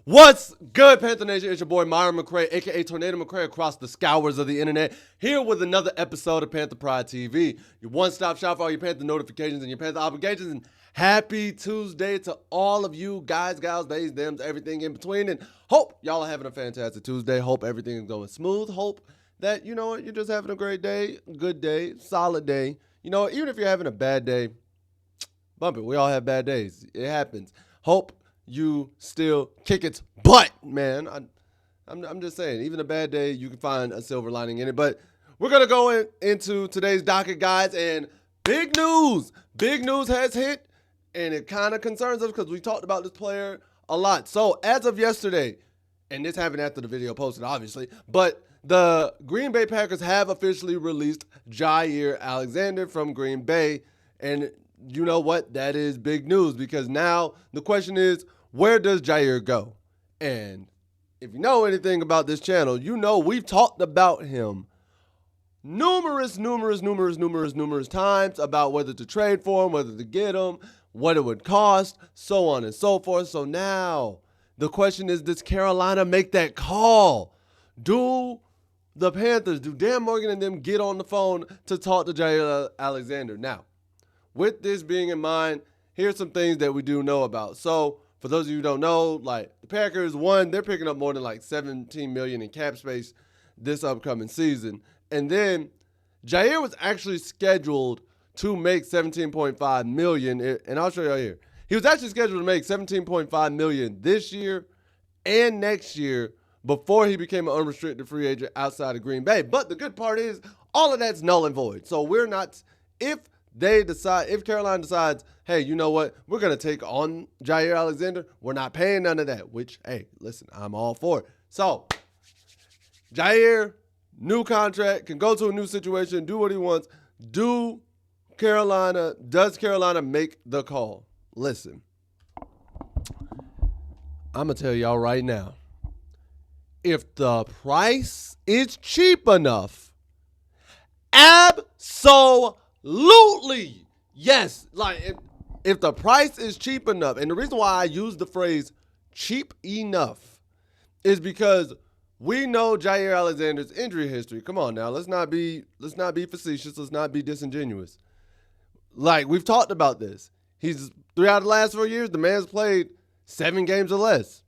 What's good, Panther Nation? It's your boy Myron McRae, aka Tornado McRae, across the scours of the internet, here with another episode of Panther Pride TV, your one-stop shop for all your Panther notifications and your Panther obligations. And happy Tuesday to all of you guys, gals, theys, thems, everything in between. And hope y'all are having a fantastic Tuesday. Hope everything is going smooth. Hope that, you know what, you're just having a great day, good day, solid day. You know, even if you're having a bad day, bump it. We all have bad days. It happens. Hope you still kick its butt, man. I'm just saying, even a bad day, you can find a silver lining in it. But we're going to go into today's docket, guys, and big news. Big news has hit, and it kind of concerns us because we talked about this player a lot. So as of yesterday, and this happened after the video posted, obviously, but the Green Bay Packers have officially released Jaire Alexander from Green Bay, and you know what? That is big news because now the question is, where does Jaire go? And if you know anything about this channel, you know we've talked about him numerous times about whether to trade for him, whether to get him, what it would cost, so on and so forth. So now the question is, does Carolina make that call? Do the Panthers, do Dan Morgan and them get on the phone to talk to Jaire Alexander? Now, with this being in mind, here's some things that we do know about. So, for those of you who don't know, like the Packers, one, they're picking up more than like $17 million in cap space this upcoming season. And then Jaire was actually scheduled to make $17.5 million, and I'll show y'all here. He was actually scheduled to make $17.5 million this year and next year before he became an unrestricted free agent outside of Green Bay. But the good part is all of that's null and void. So we're not, if Carolina decides, hey, you know what, we're going to take on Jaire Alexander, we're not paying none of that, which, hey, listen, I'm all for it. So, Jaire, new contract, can go to a new situation, do what he wants. Does Carolina make the call? Listen, I'm going to tell y'all right now, if the price is cheap enough, absolutely, yes. Like, if the price is cheap enough, and the reason why I use the phrase cheap enough is because we know Jaire Alexander's injury history. Come on now, let's not be facetious, let's not be disingenuous. Like, we've talked about this. He's 3 out of the last 4 years, the man's played 7 games or less.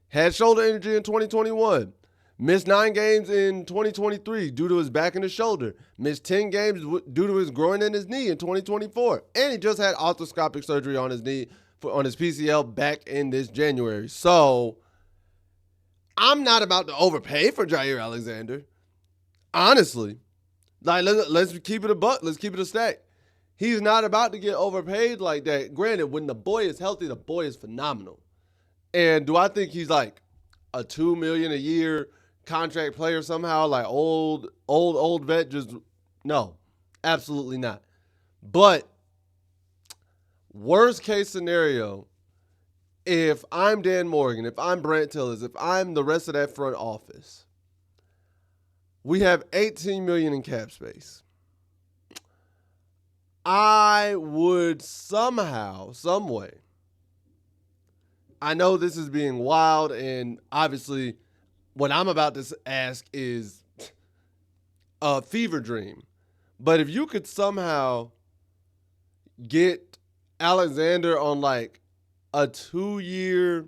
Had shoulder injury in 2021. Missed 9 games in 2023 due to his back and his shoulder. Missed 10 games due to his groin and his knee in 2024. And he just had arthroscopic surgery on his knee, on his PCL back in this January. So, I'm not about to overpay for Jaire Alexander. Honestly. Like, let's keep it a buck. Let's keep it a stack. He's not about to get overpaid like that. Granted, when the boy is healthy, the boy is phenomenal. And do I think he's like a $2 million a year contract player somehow, like old vet? Just no, absolutely not. But worst case scenario, if I'm Dan Morgan, if I'm Brant Tillers, if I'm the rest of that front office, we have $18 million in cap space. I would somehow, some way, I know this is being wild, and obviously what I'm about to ask is a fever dream. But if you could somehow get Alexander on like a 2-year,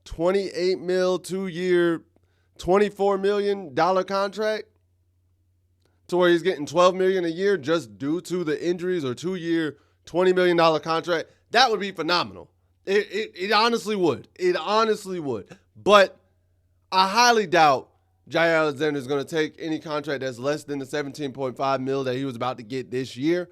$28 million, 2-year, $24 million contract to where he's getting $12 million a year just due to the injuries, or 2-year, $20 million contract, that would be phenomenal. It honestly would. It honestly would. But I highly doubt Jaire Alexander is going to take any contract that's less than the $17.5 million that he was about to get this year.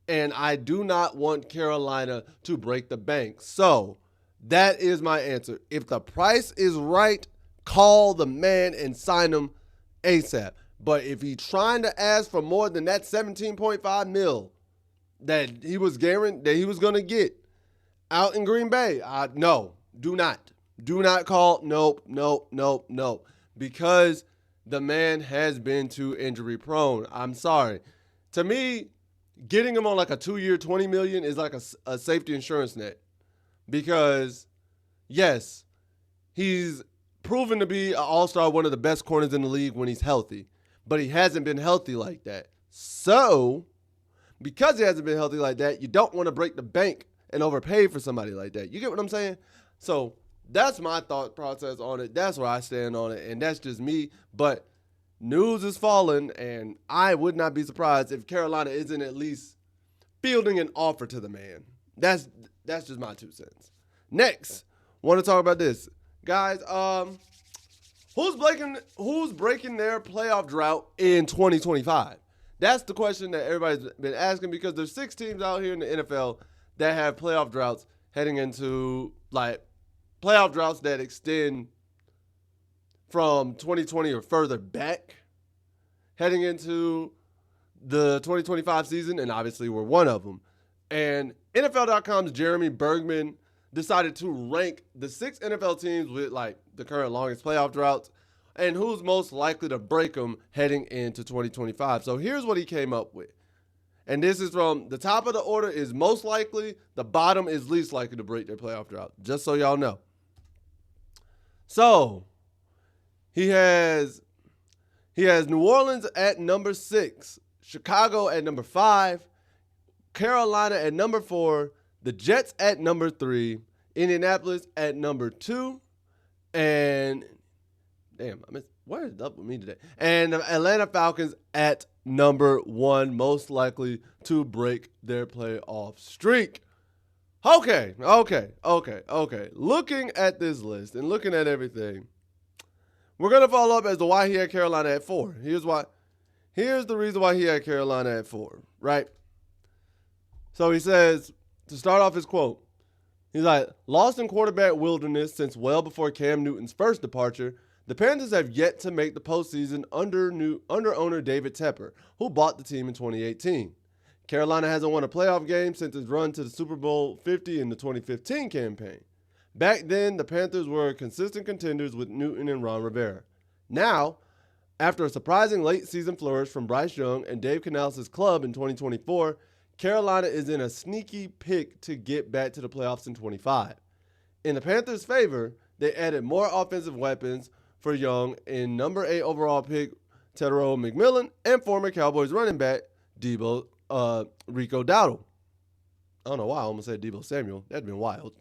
And I do not want Carolina to break the bank. So that is my answer. If the price is right, call the man and sign him ASAP. But if he's trying to ask for more than that $17.5 million that he was guaranteed that he was going to get out in Green Bay, no, do not. Do not call. Nope. Because the man has been too injury prone. I'm sorry. To me, getting him on like a 2-year, $20 million is like a safety insurance net. Because, yes, He's proven to be an all-star, one of the best corners in the league when he's healthy. But he hasn't been healthy like that. So, because he hasn't been healthy like that, you don't want to break the bank and overpay for somebody like that. You get what I'm saying? So, that's my thought process on it. That's where I stand on it. And that's just me. But news is falling, and I would not be surprised if Carolina isn't at least fielding an offer to the man. That's just my 2 cents. Next, want to talk about this. Guys, who's breaking their playoff drought in 2025? That's the question that everybody's been asking, because there's 6 teams out here in the NFL that have playoff droughts heading into, like, playoff droughts that extend from 2020 or further back, heading into the 2025 season, and obviously we're one of them. And NFL.com's Jeremy Bergman decided to rank the 6 NFL teams with, like, the current longest playoff droughts and who's most likely to break them heading into 2025. So here's what he came up with. And this is from the top of the order is most likely, the bottom is least likely to break their playoff drought, just so y'all know. So he has New Orleans at number 6, Chicago at number 5, Carolina at number 4, the Jets at number 3, Indianapolis at number 2, and what is up with me today? And the Atlanta Falcons at number 1, most likely to break their playoff streak. Okay. Looking at this list and looking at everything, we're going to follow up as to why he had Carolina at 4. Here's the reason why he had Carolina at 4, right? So he says, to start off his quote, he's like, lost in quarterback wilderness since well before Cam Newton's first departure, the Panthers have yet to make the postseason under owner David Tepper, who bought the team in 2018. Carolina hasn't won a playoff game since its run to the Super Bowl 50 in the 2015 campaign. Back then, the Panthers were consistent contenders with Newton and Ron Rivera. Now, after a surprising late-season flourish from Bryce Young and Dave Canales' club in 2024, Carolina is in a sneaky pick to get back to the playoffs in 25. In the Panthers' favor, they added more offensive weapons for Young in number 8 overall pick Tedero McMillan and former Cowboys running back Rico Dowdle. I don't know why I almost said Deebo Samuel. That'd been wild.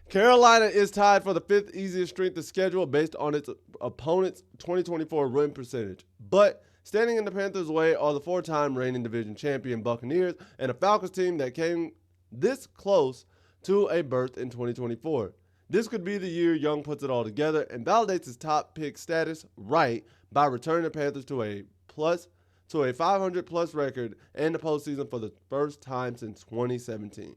Carolina is tied for the 5th easiest strength of schedule based on its opponent's 2024 win percentage. But standing in the Panthers' way are the 4-time reigning division champion Buccaneers and a Falcons team that came this close to a berth in 2024. This could be the year Young puts it all together and validates his top pick status right by returning the Panthers to a 500-plus record in the postseason for the first time since 2017.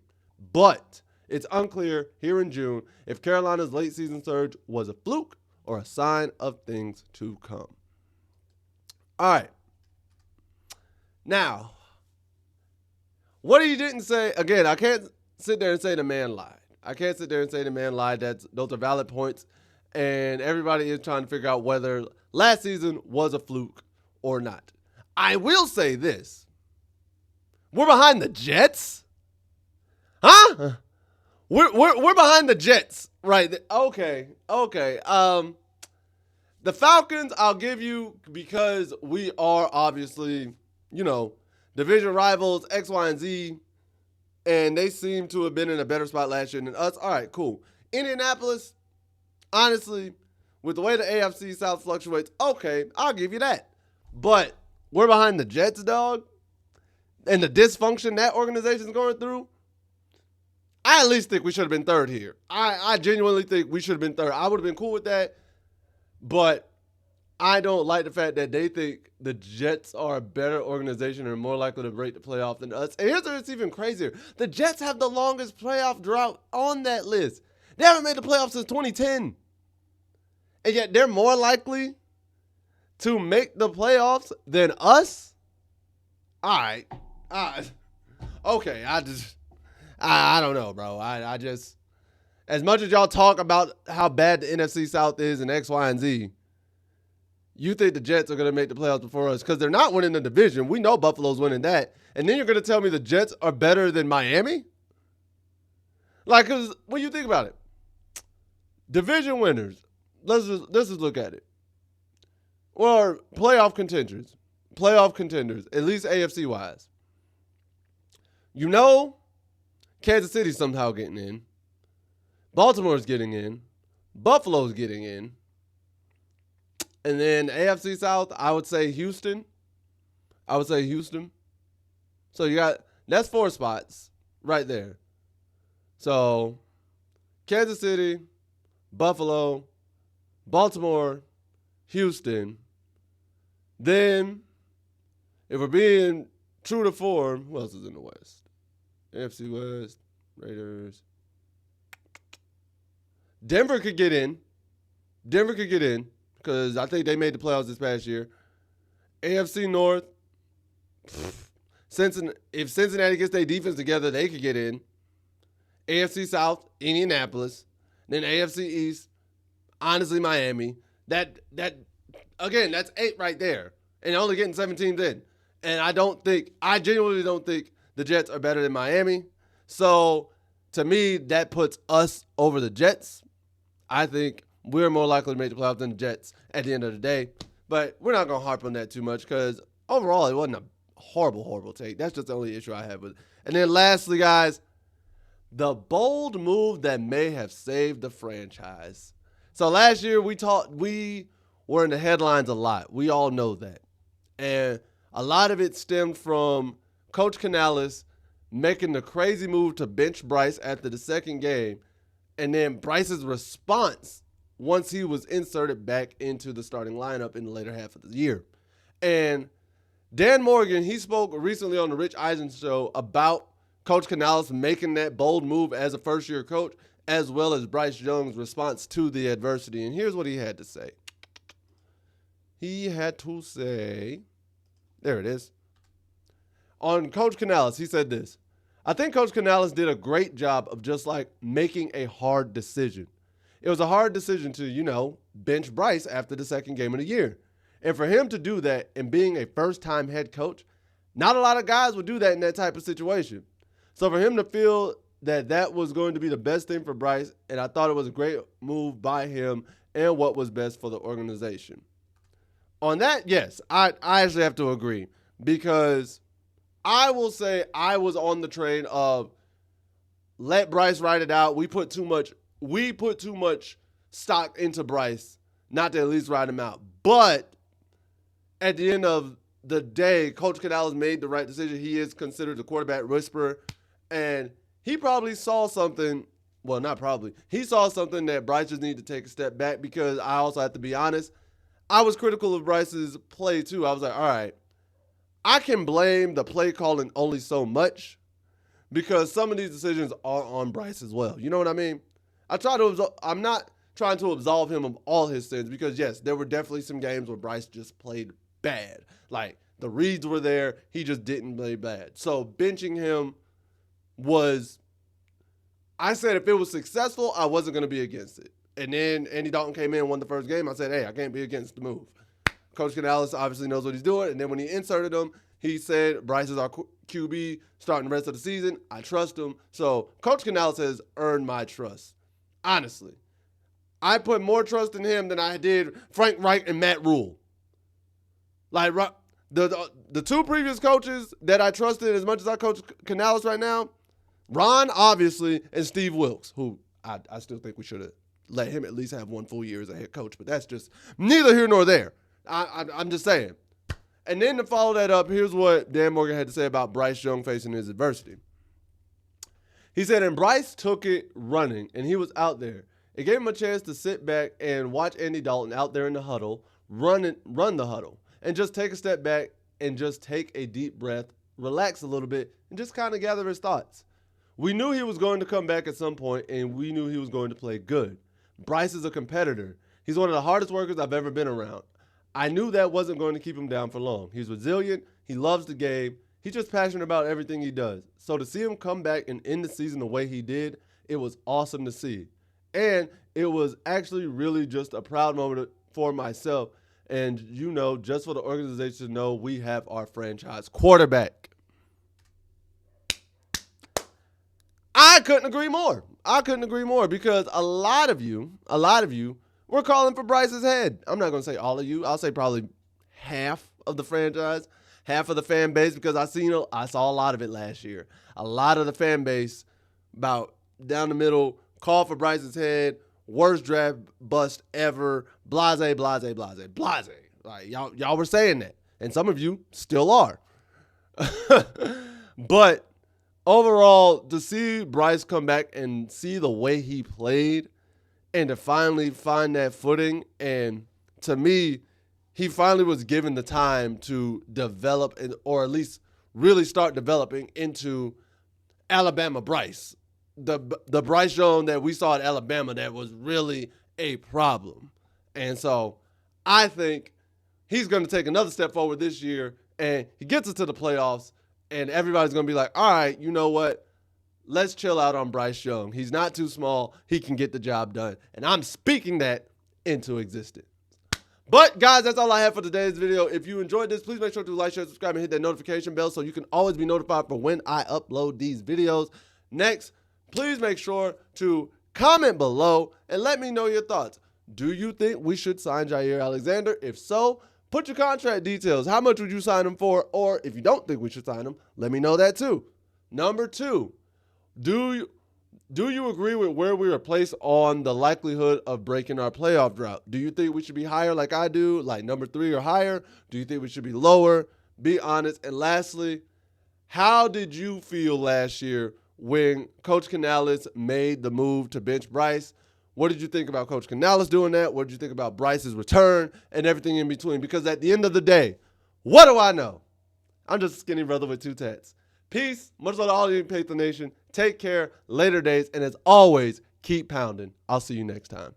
But it's unclear here in June if Carolina's late season surge was a fluke or a sign of things to come. All right. Now, what he didn't say, again, I can't sit there and say the man lied. Those are valid points, and everybody is trying to figure out whether last season was a fluke or not. I will say this. We're behind the Jets? Huh? We're behind the Jets, right? Okay. The Falcons, I'll give you, because we are obviously, division rivals, X, Y, and Z, and they seem to have been in a better spot last year than us. All right, cool. Indianapolis, honestly, with the way the AFC South fluctuates, okay, I'll give you that. But we're behind the Jets, dog, and the dysfunction that organization's going through. I at least think we should have been 3rd here. I genuinely think we should have been 3rd. I would have been cool with that, but I don't like the fact that they think the Jets are a better organization and are more likely to break the playoff than us. And here's where it's even crazier. The Jets have the longest playoff drought on that list. They haven't made the playoffs since 2010. And yet they're more likely to make the playoffs than us? All right. Okay, I don't know, bro. I just, as much as y'all talk about how bad the NFC South is and X, Y, and Z, you think the Jets are going to make the playoffs before us because they're not winning the division. We know Buffalo's winning that. And then you're going to tell me the Jets are better than Miami? Like, because when you think about it, Division winners. Let's just look at it. Or playoff contenders. Playoff contenders, at least AFC wise. You know, Kansas City's somehow getting in. Baltimore's getting in. Buffalo's getting in. And then AFC South, I would say Houston. So that's 4 spots right there. So Kansas City, Buffalo, Baltimore, Houston. Then, if we're being true to form, who else is in the West? AFC West, Raiders. Denver could get in because I think they made the playoffs this past year. AFC North, if Cincinnati gets their defense together, they could get in. AFC South, Indianapolis. Then AFC East, honestly, Miami. Again, that's 8 right there. And only getting 7 teams in. And I genuinely don't think the Jets are better than Miami. So, to me, that puts us over the Jets. I think we're more likely to make the playoffs than the Jets at the end of the day. But we're not going to harp on that too much because overall it wasn't a horrible, horrible take. That's just the only issue I have with it. And then lastly, guys, the bold move that may have saved the franchise. So last year we were in the headlines a lot. We all know that. And a lot of it stemmed from Coach Canales making the crazy move to bench Bryce after the second game. And then Bryce's response once he was inserted back into the starting lineup in the later half of the year. And Dan Morgan, he spoke recently on the Rich Eisen show about Coach Canales making that bold move as a first-year coach, as well as Bryce Young's response to the adversity. And here's what he had to say. There it is. On Coach Canales, he said this. I think Coach Canales did a great job of just like making a hard decision. It was a hard decision to, bench Bryce after the second game of the year. And for him to do that and being a first-time head coach, not a lot of guys would do that in that type of situation. So for him to feel that was going to be the best thing for Bryce, and I thought it was a great move by him and what was best for the organization. On that, yes, I actually have to agree because I will say I was on the train of let Bryce ride it out. We put too much stock into Bryce, not to at least ride him out. But at the end of the day, Coach Canales made the right decision. He is considered the quarterback whisperer, and he probably saw something. Well, not probably. He saw something that Bryce just needed to take a step back because I also have to be honest. I was critical of Bryce's play too. I was like, all right, I can blame the play calling only so much because some of these decisions are on Bryce as well. You know what I mean? I'm not trying to absolve him of all his sins because, yes, there were definitely some games where Bryce just played bad. Like, the reads were there. He just didn't play bad. So, benching him I said if it was successful, I wasn't going to be against it. And then Andy Dalton came in and won the first game. I said, hey, I can't be against the move. Coach Canales obviously knows what he's doing. And then when he inserted him, he said, Bryce is our QB starting the rest of the season. I trust him. So Coach Canales has earned my trust. Honestly. I put more trust in him than I did Frank Reich and Matt Rule. Like, the 2 previous coaches that I trusted as much as I coach Canales right now, Ron, obviously, and Steve Wilkes, who I still think we should have let him at least have 1 full year as a head coach. But that's just neither here nor there. I'm just saying. And then to follow that up, here's what Dan Morgan had to say about Bryce Young facing his adversity. He said, and Bryce took it running, and he was out there. It gave him a chance to sit back and watch Andy Dalton out there in the huddle, run the huddle, and just take a step back and just take a deep breath, relax a little bit, and just kind of gather his thoughts. We knew he was going to come back at some point, and we knew he was going to play good. Bryce is a competitor. He's one of the hardest workers I've ever been around. I knew that wasn't going to keep him down for long. He's resilient. He loves the game. He's just passionate about everything he does. So to see him come back and end the season the way he did, it was awesome to see. And it was actually really just a proud moment for myself. And, just for the organization to know we have our franchise quarterback. I I couldn't agree more. Because a lot of you were calling for Bryce's head. I'm not going to say all of you. I'll say probably half of the franchise, half of the fan base, because I saw a lot of it last year. A lot of the fan base, about down the middle, called for Bryce's head. Worst draft bust ever. Blase. Like y'all were saying that, and some of you still are. But overall, to see Bryce come back and see the way he played and to finally find that footing, and to me, he finally was given the time to develop or at least really start developing into Alabama Bryce. The Bryce Young that we saw at Alabama that was really a problem. And so I think he's going to take another step forward this year, and he gets us to the playoffs, and everybody's going to be like, all right, you know what? Let's chill out on Bryce Young. He's not too small. He can get the job done. And I'm speaking that into existence. But, guys, that's all I have for today's video. If you enjoyed this, please make sure to like, share, subscribe, and hit that notification bell so you can always be notified for when I upload these videos. Next, please make sure to comment below and let me know your thoughts. Do you think we should sign Jair Alexander? If so, put your contract details. How much would you sign him for? Or if you don't think we should sign him, let me know that too. Number 2, do you agree with where we are placed on the likelihood of breaking our playoff drought? Do you think we should be higher like I do, like number 3 or higher? Do you think we should be lower? Be honest. And lastly, how did you feel last year when Coach Canales made the move to bench Bryce? What did you think about Coach Canales doing that? What did you think about Bryce's return and everything in between? Because at the end of the day, what do I know? I'm just a skinny brother with 2 tats. Peace. Much love to all of you in Panther Nation. Take care. Later days. And as always, keep pounding. I'll see you next time.